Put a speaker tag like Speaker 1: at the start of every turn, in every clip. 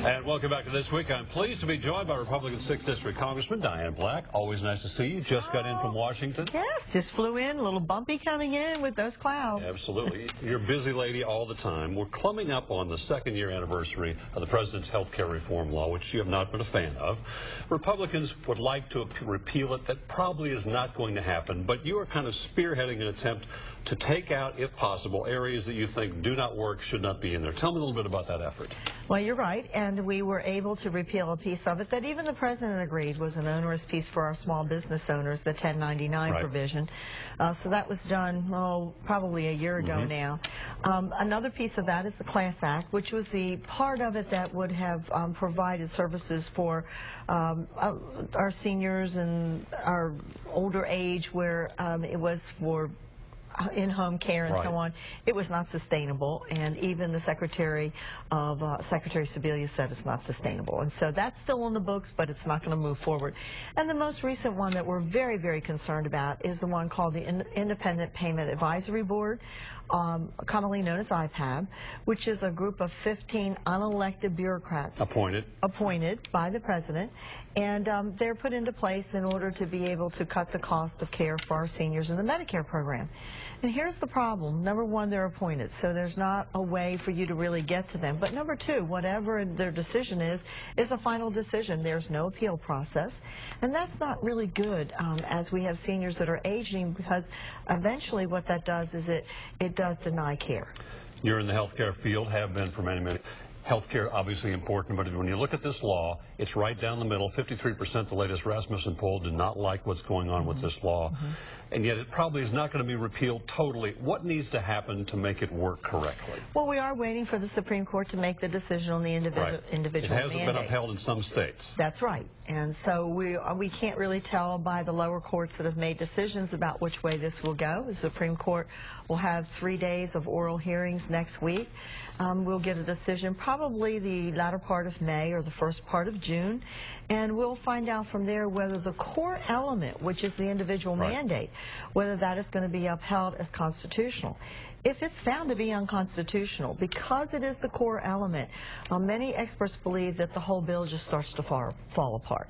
Speaker 1: And welcome back to This Week. I'm pleased to be joined by Republican 6th District Congressman Diane Black. Always nice to see you. Just got in from Washington.
Speaker 2: Yes, just flew in. A little bumpy coming in with those clouds.
Speaker 1: Absolutely. You're a busy lady all the time. We're coming up on the second-year anniversary of the President's health care reform law, which you have not been a fan of. Republicans would like to repeal it. That probably is not going to happen, but you are kind of spearheading an attempt to take out, if possible, areas that you think do not work, should not be in there. Tell me a little bit about that effort.
Speaker 2: Well, you're right, and we were able to repeal a piece of it that even the President agreed was an onerous piece for our small business owners, the 1099 provision. So that was done, probably a year ago now. Another piece of that is the Class Act, which was the part of it that would have provided services for our seniors and our older age, where it was for in-home care and so on. It was not sustainable, and even the Secretary Sebelius said it's not sustainable. And so that's still on the books, but it's not going to move forward. And the most recent one that we're very, very concerned about is the one called the Independent Payment Advisory Board, commonly known as IPAB, which is a group of 15 unelected bureaucrats appointed by the President, and they're put into place in order to be able to cut the cost of care for our seniors in the Medicare program. And here's the problem. Number one, they're appointed, so there's not a way for you to really get to them. But number two, whatever their decision is a final decision. There's no appeal process. And that's not really good as we have seniors that are aging, because eventually what that does is it does deny care.
Speaker 1: You're in the healthcare field, have been for many, many. Healthcare obviously important, but when you look at this law, it's right down the middle. 53%, the latest Rasmussen poll, do not like what's going on with this law. And yet it probably is not going to be repealed totally. What needs to happen to make it work correctly?
Speaker 2: Well, we are waiting for the Supreme Court to make the decision on the individual mandate.
Speaker 1: It hasn't been upheld in some states.
Speaker 2: That's right. And so we can't really tell by the lower courts that have made decisions about which way this will go. The Supreme Court will have 3 days of oral hearings next week. We'll get a decision probably the latter part of May or the first part of June, and we'll find out from there whether the core element, which is the individual mandate, whether that is going to be upheld as constitutional. If it's found to be unconstitutional, because it is the core element, many experts believe that the whole bill just starts to fall apart.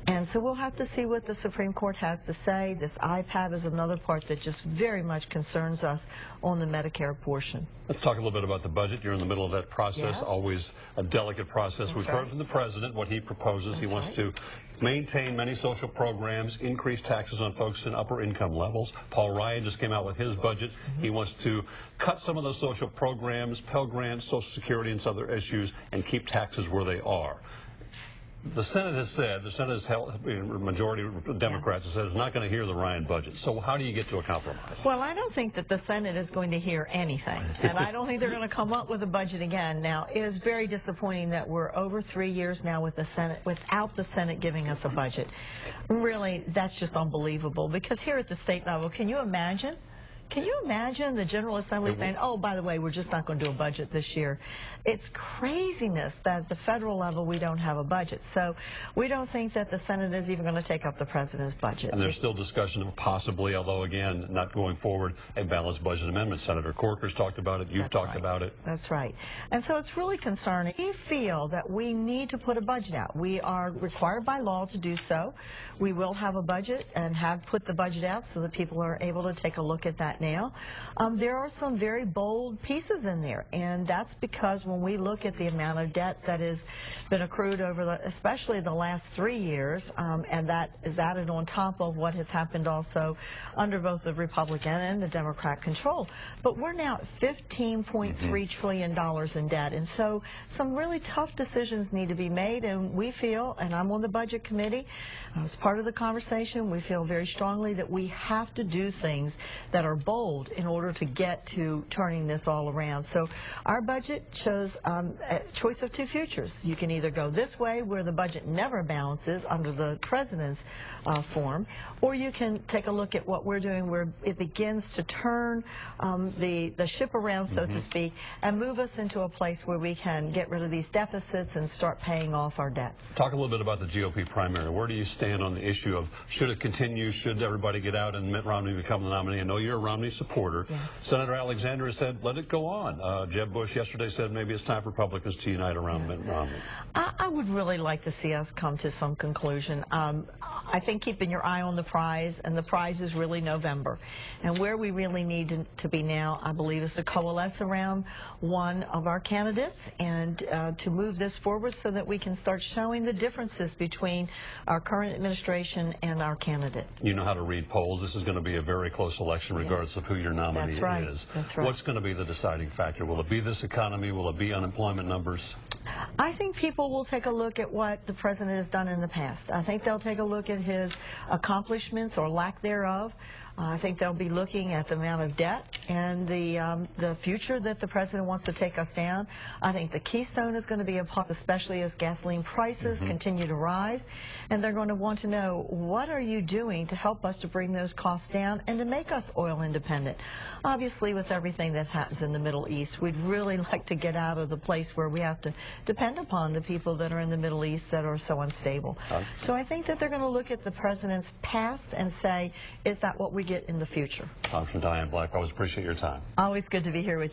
Speaker 2: And so we'll have to see what the Supreme Court has to say. This IPAB is another part that just very much concerns us on the Medicare portion.
Speaker 1: Let's talk a little bit about the budget. You're in the middle of that process, always a delicate process. We've heard from the President what he proposes. He wants to maintain many social programs, increase taxes on folks in upper income levels. Paul Ryan just came out with his budget. He wants to cut some of those social programs, Pell Grants, Social Security, and some other issues, and keep taxes where they are. The Senate has said, the Senate has held, majority of Democrats has said it's not going to hear the Ryan budget. So how do you get to a compromise?
Speaker 2: Well, I don't think that the Senate is going to hear anything, and I don't think they're going to come up with a budget again. Now, it is very disappointing that we're over 3 years now with the Senate, without the Senate giving us a budget. Really, that's just unbelievable, because here at the state level, can you imagine? Can you imagine the General Assembly saying, oh, by the way, we're just not going to do a budget this year? It's craziness that at the federal level we don't have a budget. So we don't think that the Senate is even going to take up the President's budget. And
Speaker 1: there's still discussion of possibly, although again, not going forward, a balanced budget amendment. Senator Corker's talked about it. You've talked about it.
Speaker 2: That's right. And so it's really concerning. We feel that we need to put a budget out. We are required by law to do so. We will have a budget and have put the budget out so that people are able to take a look at that now. There are some very bold pieces in there, and that's because when we look at the amount of debt that has been accrued over especially the last 3 years, and that is added on top of what has happened also under both the Republican and the Democrat control. But we're now at $15.3 trillion in debt, and so some really tough decisions need to be made, and we feel, and I'm on the Budget Committee, as part of the conversation, we feel very strongly that we have to do things that are bold in order to get to turning this all around. So our budget shows a choice of two futures. You can either go this way, where the budget never balances under the President's form, or you can take a look at what we're doing, where it begins to turn the ship around, so to speak, and move us into a place where we can get rid of these deficits and start paying off our debts.
Speaker 1: Talk a little bit about the GOP primary. Where do you stand on the issue of should it continue, should everybody get out and Mitt Romney become the nominee? I know you're a Romney supporter.
Speaker 2: Yes.
Speaker 1: Senator Alexander has said, let it go on. Jeb Bush yesterday said maybe it's time for Republicans to unite around Mitt Romney.
Speaker 2: I would really like to see us come to some conclusion. I think keeping your eye on the prize, and the prize is really November. And where we really need to be now, I believe, is to coalesce around one of our candidates and to move this forward so that we can start showing the differences between our current administration and our candidate.
Speaker 1: You know how to read polls. This is going to be a very close election regardless of who your nominee is.
Speaker 2: That's right.
Speaker 1: What's going to be the deciding factor? Will it be this economy? Will it be unemployment numbers?
Speaker 2: I think people will take a look at what the president has done in the past. I think they'll take a look at his accomplishments or lack thereof. I think they'll be looking at the amount of debt and the future that the president wants to take us down. I think the keystone is going to be a part, especially as gasoline prices continue to rise. And they're going to want to know, what are you doing to help us to bring those costs down and to make us oil independent? Obviously, with everything that happens in the Middle East, we'd really like to get out of the place where we have to depend upon the people that are in the Middle East that are so unstable. So I think that they're going to look at the president's past and say, is that what we get in the future?
Speaker 1: Congressman Diane Black, I always appreciate your time.
Speaker 2: Always good to be here with you.